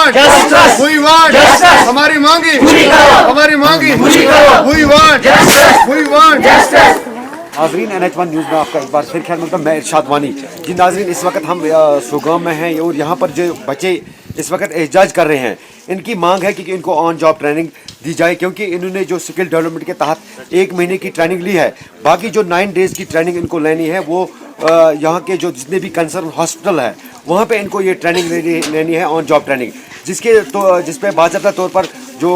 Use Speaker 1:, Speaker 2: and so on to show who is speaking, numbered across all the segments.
Speaker 1: Want justice, we want justice, हमारी मांगी पूरी करो, हमारी मांगी पूरी करो, we want justice, we want justice.
Speaker 2: नाजरीन NH1 न्यूज़ में आपका एक बार फिर ख्याल मकदम, मैं इरशाद वानी। जी नाजरीन, इस वक्त हम सोगाम में हैं और यहाँ पर जो बच्चे इस वक्त एहजाज कर रहे हैं, इनकी मांग है कि इनको ऑन जॉब ट्रेनिंग दी जाए, क्योंकि इन्होंने जो स्किल डेवलपमेंट के तहत 1 महीने की ट्रेनिंग ली है, बाकी जो 9 डेज़ की ट्रेनिंग इनको लेनी है वो यहाँ के जो जितने भी कंसर्न हॉस्पिटल है वहाँ पे इनको ये ट्रेनिंग लेनी है, ऑन जॉब ट्रेनिंग, जिस पे बाज़ाब्ता तौर पर जो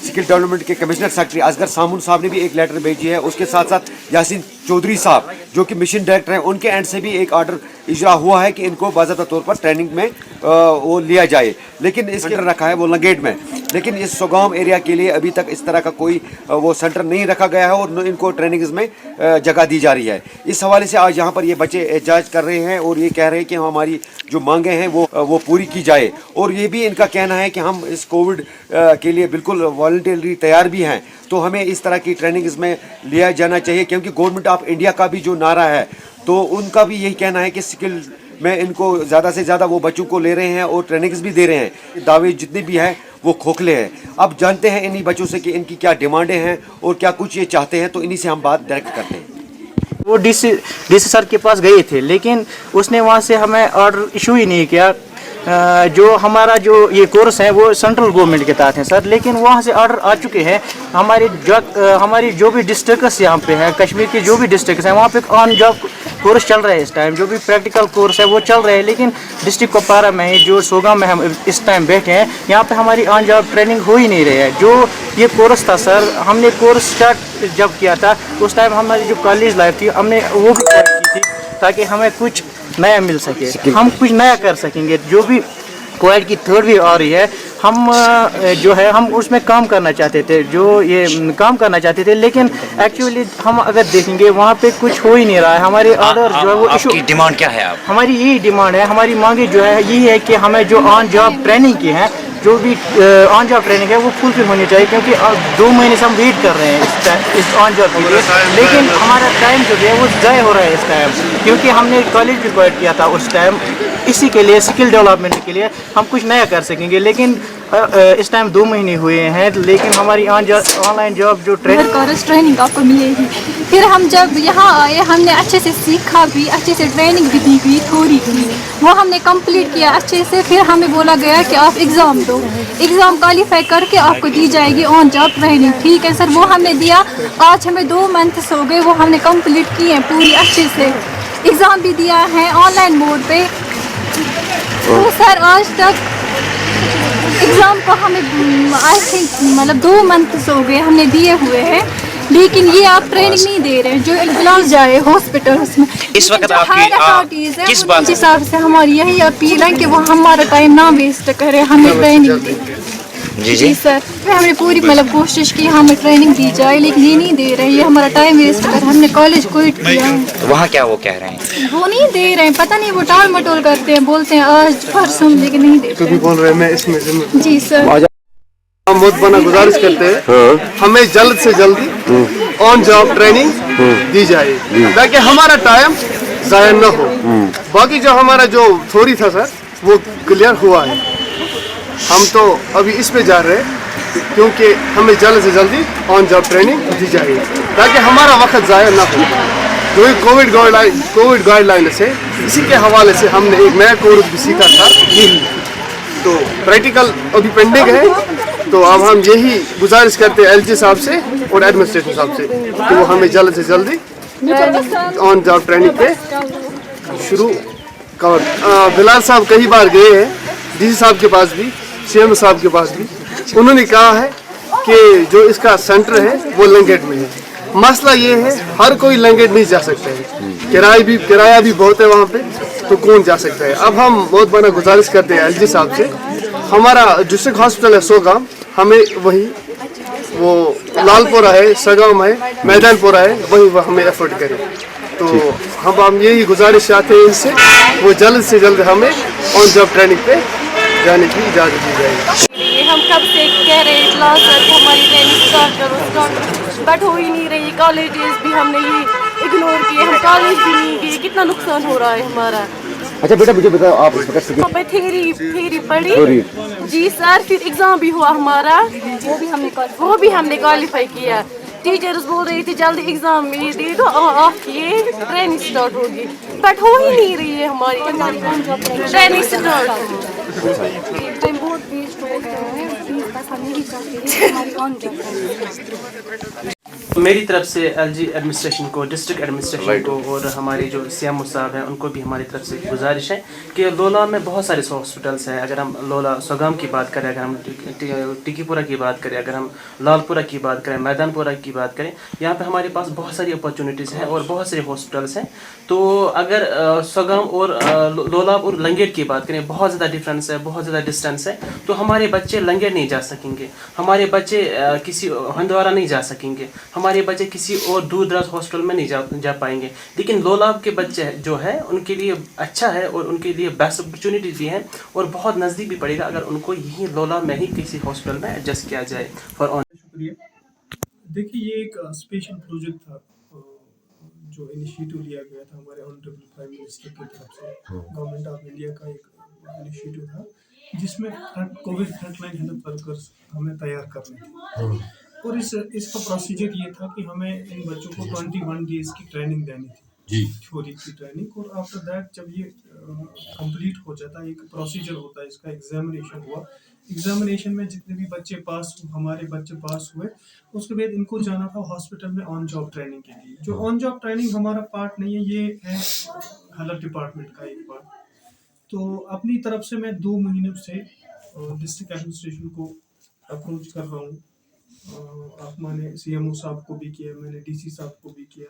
Speaker 2: स्किल डेवलपमेंट के कमिश्नर सेक्रेटरी असगर सामून साहब ने भी एक लेटर भेजी है। उसके साथ साथ यासीन चौधरी साहब जो कि मिशन डायरेक्टर हैं, उनके एंड से भी एक आर्डर इजरा हुआ है कि इनको बाज़ाब्ता तौर पर ट्रेनिंग में वो लिया जाए, लेकिन इसके रखा है वो लंगेट में, लेकिन इस सोगाम एरिया के लिए अभी तक इस तरह का कोई वो सेंटर नहीं रखा गया है और इनको ट्रेनिंग्स में जगह दी जा रही है। इस हवाले से आज यहाँ पर ये बच्चे एहजाज कर रहे हैं और ये कह रहे हैं कि हमारी जो मांगे हैं वो पूरी की जाए, और ये भी इनका कहना है कि हम इस कोविड के लिए बिल्कुल वॉलंटियरली तैयार भी हैं, तो हमें इस तरह की ट्रेनिंग इसमें लिया जाना चाहिए, क्योंकि गवर्नमेंट ऑफ इंडिया का भी जो नारा है तो उनका भी यही कहना है कि स्किल में इनको ज़्यादा से ज़्यादा वो बच्चों को ले रहे हैं और ट्रेनिंग्स भी दे रहे हैं। दावे जितने भी हैं वो खोखले हैं। अब जानते हैं इन्हीं बच्चों से कि इनकी क्या डिमांडें हैं और क्या कुछ ये चाहते हैं, तो इन्हीं से हम बात डायरेक्ट करते हैं।
Speaker 3: वो डीसी सर के पास गए थे, लेकिन उसने वहाँ से हमें ऑर्डर इशू ही नहीं किया। जो हमारा जो ये कोर्स है वो सेंट्रल गवर्नमेंट के तहत है सर, लेकिन वहाँ से ऑर्डर आ चुके हैं। हमारी जो भी डिस्ट्रिक्ट्स यहाँ पे हैं, कश्मीर के जो भी डिस्ट्रिक्ट्स हैं, वहाँ पे ऑन जॉब कोर्स चल रहा है इस टाइम, जो भी प्रैक्टिकल कोर्स है वो चल रहा है, लेकिन डिस्ट्रिक्ट कुपवारा में जो सोगाम में हम इस टाइम बैठे हैं, यहाँ पे हमारी ऑन जॉब ट्रेनिंग हो ही नहीं रही है। जो ये कोर्स था सर, हमने कोर्स स्टार्ट जब किया था उस टाइम हमारी जो कॉलेज लाइफ थी हमने वो भी की थी ताकि हमें कुछ नया मिल सके, हम कुछ नया कर सकेंगे। जो भी कोविड की 3rd वेव आ रही है, हम जो है हम उसमें काम करना चाहते थे, काम करना चाहते थे, लेकिन एक्चुअली हम अगर देखेंगे वहाँ पे कुछ हो ही नहीं रहा है। हमारे ऑर्डर जो है वो इशू,
Speaker 4: डिमांड क्या है आप?
Speaker 3: हमारी यही डिमांड है, हमारी मांगे जो है यही है कि हमें जो ऑन जॉब ट्रेनिंग की है, जो भी ऑन जॉब ट्रेनिंग है वो फुलफिल होनी चाहिए, क्योंकि 2 महीने से हम वेट कर रहे हैं इस ऑन जॉब के लिए, लेकिन हमारा टाइम जो है वो ज़ाय हो रहा है इस टाइम, क्योंकि हमने कॉलेज भी क्वाइट किया था उस टाइम इसी के लिए, स्किल डेवलपमेंट के लिए हम कुछ नया कर सकेंगे, लेकिन इस टाइम 2 महीने हुए हैं, लेकिन हमारी ऑनलाइन जॉब जो
Speaker 5: ट्रेनिंग आपको मिलेगी। फिर हम जब यहाँ आए हमने अच्छे से सीखा भी, अच्छे से ट्रेनिंग भी दी गई, थोड़ी की वो हमने कंप्लीट किया अच्छे से। फिर हमें बोला गया कि आप एग्ज़ाम दो, एग्ज़ाम क्वालिफाई करके आपको दी जाएगी ऑन जॉब ट्रेनिंग। ठीक है सर, वो हमने दिया। आज हमें 2 मंथ्स हो गए, वो हमने कंप्लीट किए हैं पूरी अच्छे से, एग्ज़ाम भी दिया है ऑनलाइन मोड पे। तो सर आज तक एग्ज़ाम को हमें आई थिंक मतलब 2 मंथ्स हो गए हमने दिए हुए हैं, लेकिन ये आप ट्रेनिंग नहीं दे रहे हैं जो इलाज जाए हॉस्पिटल्स में।
Speaker 4: इस वक्त आपकी किस बात
Speaker 5: हिसाब से हमारी यही अपील है कि वो हमारा टाइम ना वेस्ट करे, हमें ट्रेनिंग दे। जी सर, हमने पूरी मतलब कोशिश की हमें ट्रेनिंग दी जाए, लेकिन ये नहीं दे रहे, ये हमारा टाइम वेस्ट कर, हमने कॉलेज क्विट किया है।
Speaker 4: तो वहाँ क्या वो कह रहे हैं?
Speaker 5: वो नहीं दे रहे हैं, पता नहीं वो टाल मटोल करते हैं, बोलते हैं आज परसों, लेकिन नहीं देते।
Speaker 1: तो भी बोल रहे हैं मैं इसमें
Speaker 5: जी सर,
Speaker 1: हम बहुत बना गुजारिश करते हैं हमें जल्द से जल्दी ऑन जॉब ट्रेनिंग दी जाए ताकि हमारा टाइम ज़ाया न हो। बाकी जो हमारा जो थ्योरी था सर वो क्लियर हुआ है, हम तो अभी इस पे जा रहे हैं क्योंकि हमें जल्द से जल्दी ऑन जॉब ट्रेनिंग दी जाए ताकि हमारा वक्त ज़ाया ना हो। जो कोविड गाइडलाइन से इसी के हवाले से हमने एक नया कोर्स भी सीखा था, यही तो प्रैक्टिकल अभी पेंडिंग है। तो अब हम यही गुजारिश करते हैं LG साहब से और एडमिनिस्ट्रेशन साहब से कि वो हमें जल्द से जल्दी ऑन जॉब ट्रेनिंग पे शुरू कर। बिलाल साहब कई बार गए हैं DC साहब के पास भी, CM साहब के पास भी, उन्होंने कहा है कि जो इसका सेंटर है वो लंगेट में है। मसला ये है हर कोई लंगेट नहीं जा सकता है, किराया भी बहुत है वहाँ पे, तो कौन जा सकता है। अब हम बहुत बड़ा गुजारिश करते हैं LG साहब से, हमारा डिस्ट्रिक्ट हॉस्पिटल है सोगाम, हमें वही वो लालपुरा है, सगाम है, मैदानपुरा है, वही हमें एफर्ट करें। तो हम यही गुजारिश चाहते हैं इनसे, वो जल्द से जल्द हमें ऑन जॉब ट्रेनिंग पे जाने की इजाज़त दी जाएगी।
Speaker 6: हम कब से कह रहे हैं इजलास सर कि हमारी ट्रेनिंग स्टार्ट करो, बट हो ही नहीं रही। कॉलेजेस भी हमने ये इग्नोर किए, हम कॉलेज भी नहीं गए, कितना नुकसान हो रहा है हमारा।
Speaker 2: अच्छा बेटा मुझे बताओ, आप
Speaker 6: थ्योरी पढ़ी जी सर, फिर एग्ज़ाम भी हुआ हमारा, वो भी हमने क्वालिफाई किया। टीचर्स बोल रही थी जल्दी एग्ज़ाम ये दे दो, ये ट्रेनिंग स्टार्ट होगी, बट हो ही नहीं रही है हमारी ट्रेनिंग स्टार्ट।
Speaker 5: टाइम बहुत वेस्ट हो गया है, प्लीज़ बस हम यही चाहते हैं कि हमारी ऑन जॉब।
Speaker 7: मेरी तरफ से एलजी एडमिनिस्ट्रेशन को, डिस्ट्रिक्ट एडमिनिस्ट्रेशन को और हमारे जो सीएमओ साहब हैं उनको भी हमारी तरफ से गुजारिश है कि लोला में बहुत सारे हॉस्पिटल्स हैं। अगर हम लोला सोगाम की बात करें, अगर हम टिकीपुरा की बात करें, अगर हम लालपुरा की बात करें, मैदानपुरा की बात करें, यहाँ पे हमारे पास बहुत सारी अपॉर्चुनिटीज़ हैं और बहुत सारे हॉस्पिटल्स हैं। तो अगर सोगाम और लोला और लंगेट की बात करें, बहुत ज़्यादा डिफरेंस है, बहुत ज़्यादा डिस्टेंस है, तो हमारे बच्चे लंगेट नहीं जा सकेंगे, हमारे बच्चे किसी हंदवारा नहीं जा सकेंगे, हमारे बच्चे किसी और दूर दराज हॉस्पिटल में नहीं जा पाएंगे। लेकिन लोलाब के बच्चे जो है उनके लिए अच्छा है और उनके लिए बेस्ट अपॉर्चुनिटीज भी हैं और बहुत नज़दीक भी पड़ेगा अगर उनको यही लोलाब में ही किसी हॉस्पिटल में एडजस्ट किया जाए फॉर ऑन।
Speaker 8: शुक्रिया। देखिए, ये एक स्पेशल प्रोजेक्ट था जो इनिशिएटिव लिया गया था हमारे ऑनरेबल प्राइम मिनिस्टर की तरफ से, गवर्नमेंट ऑफ इंडिया का एक इनिशिएटिव था जिसमें कोविड फ्रंटलाइन हेल्थ वर्कर्स हमें तैयार करने थे। और इसका प्रोसीजर ये था कि हमें इन बच्चों को 21 डेज की ट्रेनिंग देनी थी, थ्योरी की ट्रेनिंग। और आफ्टर दैट जब ये कंप्लीट हो जाता है, एक प्रोसीजर होता है, इसका एग्जामिनेशन हुआ। एग्जामिनेशन में जितने भी बच्चे हमारे बच्चे पास हुए, उसके बाद इनको जाना था हॉस्पिटल में ऑन जॉब ट्रेनिंग के लिए। जो ऑन जॉब ट्रेनिंग हमारा पार्ट नहीं है, ये है हेल्थ डिपार्टमेंट का एक पार्ट। तो अपनी तरफ से मैं 2 महीने से डिस्ट्रिक्ट एडमिनिस्ट्रेशन को अप्रोच कर रहा हूँ। आप मैंने सीएमओ साहब को भी किया, मैंने डीसी साहब को भी किया,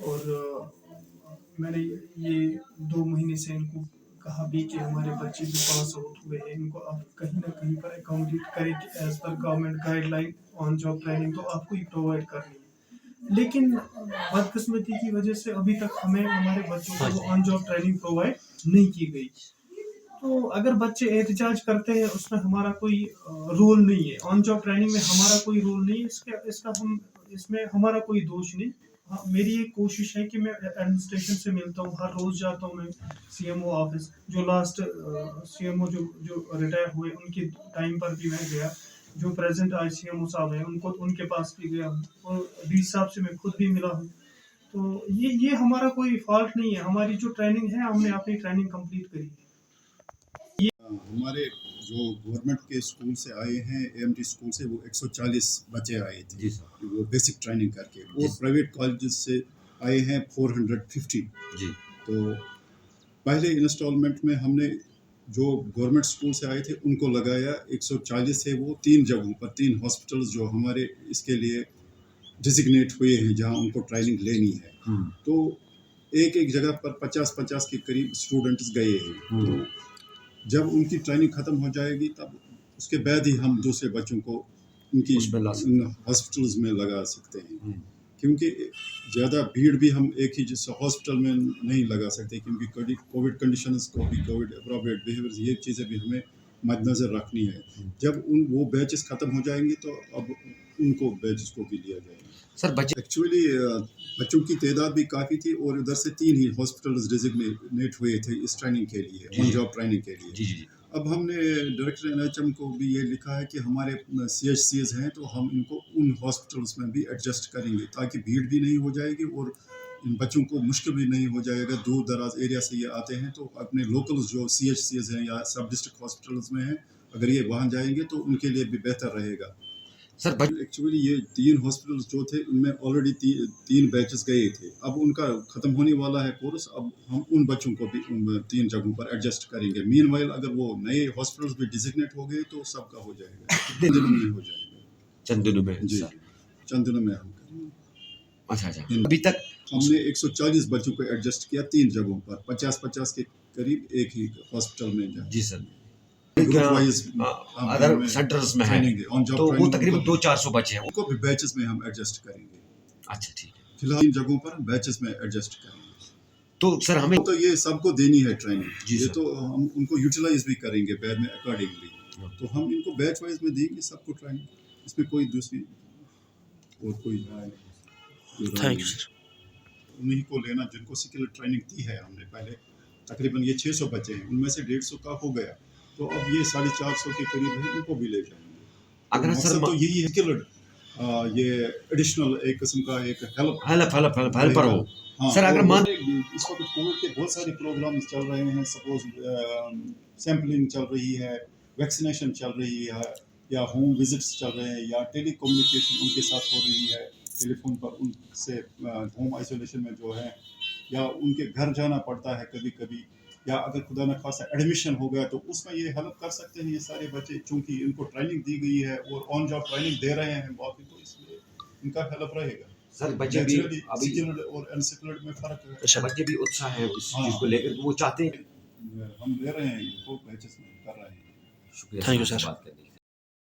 Speaker 8: और मैंने ये 2 महीने से इनको कहा भी कि हमारे बच्चे जो पास आउट हुए हैं, इनको आप कहीं ना कहीं पर अकोमोडेट करें कि as per government guideline on job training तो आपको ही प्रोवाइड करनी है। लेकिन बदकिस्मती की वजह से अभी तक हमें हमारे बच्चों को ऑन जॉब ट्रेनिंग प्रोवाइड नहीं की गई। तो अगर बच्चे एहतजाज करते हैं, उसमें हमारा कोई रोल नहीं है, ऑन जॉब ट्रेनिंग में हमारा कोई रोल नहीं है, इसमें हमारा कोई दोष नहीं। हाँ, मेरी एक कोशिश है कि मैं एडमिनिस्ट्रेशन से मिलता हूँ, हर रोज़ जाता हूँ मैं सीएमओ ऑफिस। जो लास्ट सीएमओ जो रिटायर हुए उनके टाइम पर भी मैं गया, जो प्रेजेंट आज सीएमओ साहब हैं उनके पास भी गया हूँ, और डी साहब से मैं खुद भी मिला हूँ। तो ये हमारा कोई फॉल्ट नहीं है, हमारी जो ट्रेनिंग है हमने अपनी ट्रेनिंग कंप्लीट करी है।
Speaker 9: हमारे जो गवर्नमेंट के स्कूल से आए हैं, एएमटी स्कूल से, वो 140 बच्चे आए थे वो बेसिक ट्रेनिंग करके, और प्राइवेट कॉलेजेस से आए हैं 450 जी। तो पहले इंस्टॉलमेंट में हमने जो गवर्नमेंट स्कूल से आए थे उनको लगाया 140 से, वो 3 जगहों पर 3 हॉस्पिटल्स जो हमारे इसके लिए डिजिग्नेट हुए हैं जहां उनको ट्रेनिंग लेनी है। तो एक जगह पर 50-50 के करीब स्टूडेंट्स गए हैं। तो जब उनकी ट्रेनिंग ख़त्म हो जाएगी तब उसके बाद ही हम दूसरे बच्चों को उनकी हॉस्पिटल्स में लगा सकते हैं, क्योंकि ज़्यादा भीड़ भी हम एक ही जिस हॉस्पिटल में नहीं लगा सकते, क्योंकि कोविड कंडीशंस को भी, कोविड अप्रोप्रिएट बिहेवियर्स, ये चीज़ें भी हमें मद्देनज़र रखनी है। जब वो बैचेस ख़त्म हो जाएंगे तो अब उनको बैचेस को भी लिया जाएगा।
Speaker 2: सर बच्चे
Speaker 9: एक्चुअली बच्चों की तादाद भी काफ़ी थी, और इधर से 3 ही हॉस्पिटल्स डिजिग्नेट हुए थे इस ट्रेनिंग के लिए, ऑन जॉब ट्रेनिंग के लिए। जी। अब हमने डायरेक्टर एनएचएम को भी ये लिखा है कि हमारे CHCs हैं तो हम इनको उन हॉस्पिटल्स में भी एडजस्ट करेंगे, ताकि भीड़ भी नहीं हो जाएगी और इन बच्चों को मुश्किल भी नहीं हो जाएगा। दूर दराज एरिया से ये आते हैं, तो अपने लोकल जो CHCs हैं या सब डिस्ट्रिक्ट हॉस्पिटल्स में हैं, अगर ये वहाँ जाएंगे तो उनके लिए भी बेहतर रहेगा।
Speaker 2: सर
Speaker 9: एक्चुअली ये 3 हॉस्पिटल्स जो थे उनमें ऑलरेडी 3 बैचेस गए थे, अब उनका ख़त्म होने वाला है कोर्स। अब हम उन बच्चों को भी उन 3 जगहों पर एडजस्ट करेंगे। मीनवाइल अगर वो नए हॉस्पिटल्स भी डिजिग्नेट हो गए तो सबका हो जाएगा, कितने दिनों में हो जाएगा?
Speaker 2: चंद दिनों में
Speaker 9: जी, चंद दिनों में हम करेंगे।
Speaker 2: अच्छा। अभी तक
Speaker 9: हमने 140 बच्चों को एडजस्ट किया 3 जगहों पर, 50-50 के करीब एक ही हॉस्पिटल में जाए।
Speaker 2: जी सर, अदर सेंटर्स में है तो वो तकरीबन 200-400 बच्चे हैं,
Speaker 9: उनको भी बैचेस में हम एडजस्ट करेंगे।
Speaker 2: अच्छा ठीक है,
Speaker 9: फिलहाल इन जगहों पर बैचेस में एडजस्ट करेंगे।
Speaker 2: तो सर हमें
Speaker 9: तो ये सबको देनी है ट्रेनिंग, ये तो हम उनको यूटिलाइज भी करेंगे बाद में अकॉर्डिंगली। तो हम इनको बैच वाइज में देंगे सबको ट्रेनिंग, इसमें कोई दूसरी और कोई
Speaker 7: थैंक यू सर।
Speaker 9: उन्हीं को लेना जिनको स्किल ट्रेनिंग दी है हमने पहले। तकरीबन ये 600 बच्चे हैं, उनमें से 150 का हो गया, तो अब ये 450 के करीब है, इनको भी ले जाएंगे।
Speaker 2: अगर
Speaker 9: मकसद
Speaker 2: सर
Speaker 9: तो यही है कि ये एडिशनल एक किस्म का एक
Speaker 2: हेल्पर हो
Speaker 9: हाँ,
Speaker 2: सर, अगर
Speaker 9: और
Speaker 2: मान
Speaker 9: इस वक्त कोविड के बहुत सारे प्रोग्राम्स चल रहे हैं, सपोज सैम्पलिंग चल रही है, वैक्सीनेशन चल रही है, या होम विजिट्स चल रहे हैं, या टेली कम्युनिकेशन उनके साथ हो रही है, टेलीफोन पर उनसे होम आइसोलेशन में जो है, या उनके घर जाना पड़ता है कभी कभी, या अगर खुदा न खासा एडमिशन हो गया तो उसमें ये हेल्प कर सकते हैं ये सारे बच्चे, चूँकि इनको ट्रेनिंग दी गई है और ऑन जॉब ट्रेनिंग दे रहे हैं बाकी, तो इसलिए इनका हेल्प रहेगा।
Speaker 2: सर बच्चे भी अभी
Speaker 9: स्किल्ड और अनस्किल्ड में फर्क है।
Speaker 2: बच्चे भी उत्साह है इस चीज को लेकर, वो चाहते हैं।
Speaker 9: हम ले रहे हैं, इनको बैचेस में कर रहे हैं।
Speaker 2: शुक्रिया
Speaker 7: Thank you,
Speaker 2: सर,
Speaker 7: sir.
Speaker 2: बात करने के लिए।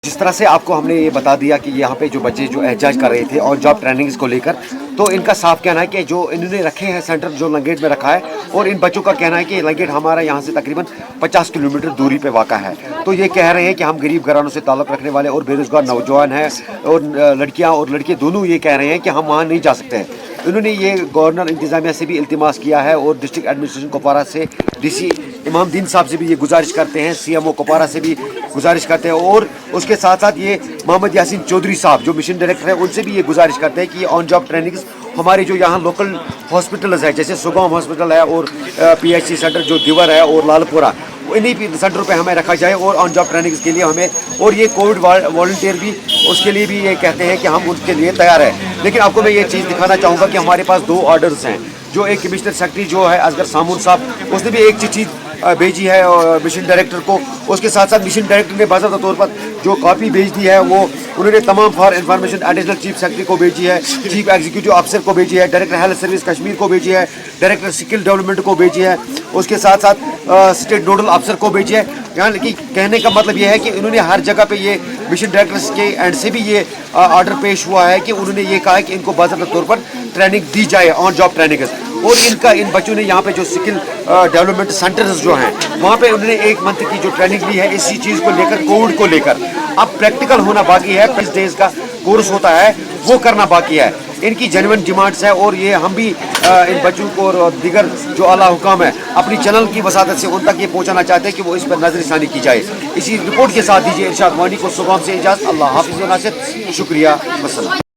Speaker 2: जिस तरह से आपको हमने ये बता दिया कि यहाँ पे जो बच्चे जो एहजाज कर रहे थे और जॉब ट्रेनिंग्स को लेकर, तो इनका साफ कहना है कि जो इन्होंने रखे हैं सेंटर जो लंगेट में रखा है, और इन बच्चों का कहना है कि लंगेट हमारा यहाँ से तकरीबन 50 किलोमीटर दूरी पे वाक़ा है। तो ये कह रहे हैं कि हम गरीब घरानों से ताल्लुक़ रखने वाले और बेरोज़गार नौजवान हैं, और लड़कियाँ और लड़के दोनों ये कह रहे हैं कि हम वहाँ नहीं जा सकते हैं। इन्होंने ये गवर्नर इंतज़ामिया से भी इल्तिमास किया है, और डिस्ट्रिक्ट एडमिनिस्ट्रेशन कुपवारा से DC इमाम दीन साहब से भी ये गुजारिश करते हैं, CMO कुपवारा से भी गुजारिश करते हैं, और उसके साथ साथ ये मोहम्मद यासीन चौधरी साहब जो मिशन डायरेक्टर हैं उनसे भी ये गुजारिश करते हैं कि ये ऑन जॉब ट्रेनिंग्स हमारे जो यहाँ लोकल हॉस्पिटल्स है, जैसे सुगाम हॉस्पिटल है और PHC सेंटर जो दिवर है और लालपुरा, इन्हीं भी सेंटरों पे हमें रखा जाए और ऑन जॉब ट्रेनिंग्स के लिए हमें, और ये कोविड वॉलंटियर भी उसके लिए भी ये कहते हैं कि हम उसके लिए तैयार हैं। लेकिन आपको मैं ये चीज़ दिखाना चाहूँगा कि हमारे पास 2 ऑर्डर्स हैं। जो एक कमिश्नर सेक्रेटरी जो है असगर सामून साहब, उसने भी एक चिट्ठी भेजी है मिशन डायरेक्टर को, उसके साथ साथ मिशन डायरेक्टर ने बाज़ाब्ता तौर पर जो कॉपी भेज दी है वो उन्होंने तमाम for information additional chief secretary को भेजी है, चीफ एग्जीक्यूटिव ऑफिसर को भेजी है, डायरेक्टर हेल्थ सर्विस कश्मीर को भेजी है, डायरेक्टर स्किल डेवलपमेंट को भेजी है, उसके साथ साथ स्टेट नोडल अफसर को भेजी है। यहाँ की कहने का मतलब ये है कि उन्होंने हर जगह पे ये मिशन डायरेक्टर्स के एंड से भी ये ऑर्डर पेश हुआ है कि उन्होंने ये कहा है कि इनको बाज़ाब्ता तौर पर ट्रेनिंग दी जाए ऑन जॉब ट्रेनिंग, और इन बच्चों ने यहाँ पे जो स्किल डेवलपमेंट सेंटर्स जो हैं वहाँ पे उन्होंने 1 मंथ की जो ट्रेनिंग ली है इसी चीज़ को लेकर, कोविड को लेकर। अब प्रैक्टिकल होना बाकी है, 20 डेज का कोर्स होता है वो करना बाकी है। इनकी जेन्युइन डिमांड्स है, और ये हम भी इन बच्चों को और दीगर जो आला हुकाम है अपनी चैनल की वसादत से उन तक ये पहुँचाना चाहते हैं कि वो इस पर नजरसानी की जाए। इसी रिपोर्ट के साथ दीजिए इरशाद वानी को सुगाम से इजाज़त। अल्लाह हाफिज़ व नासिर, शुक्रिया, वस्सलाम।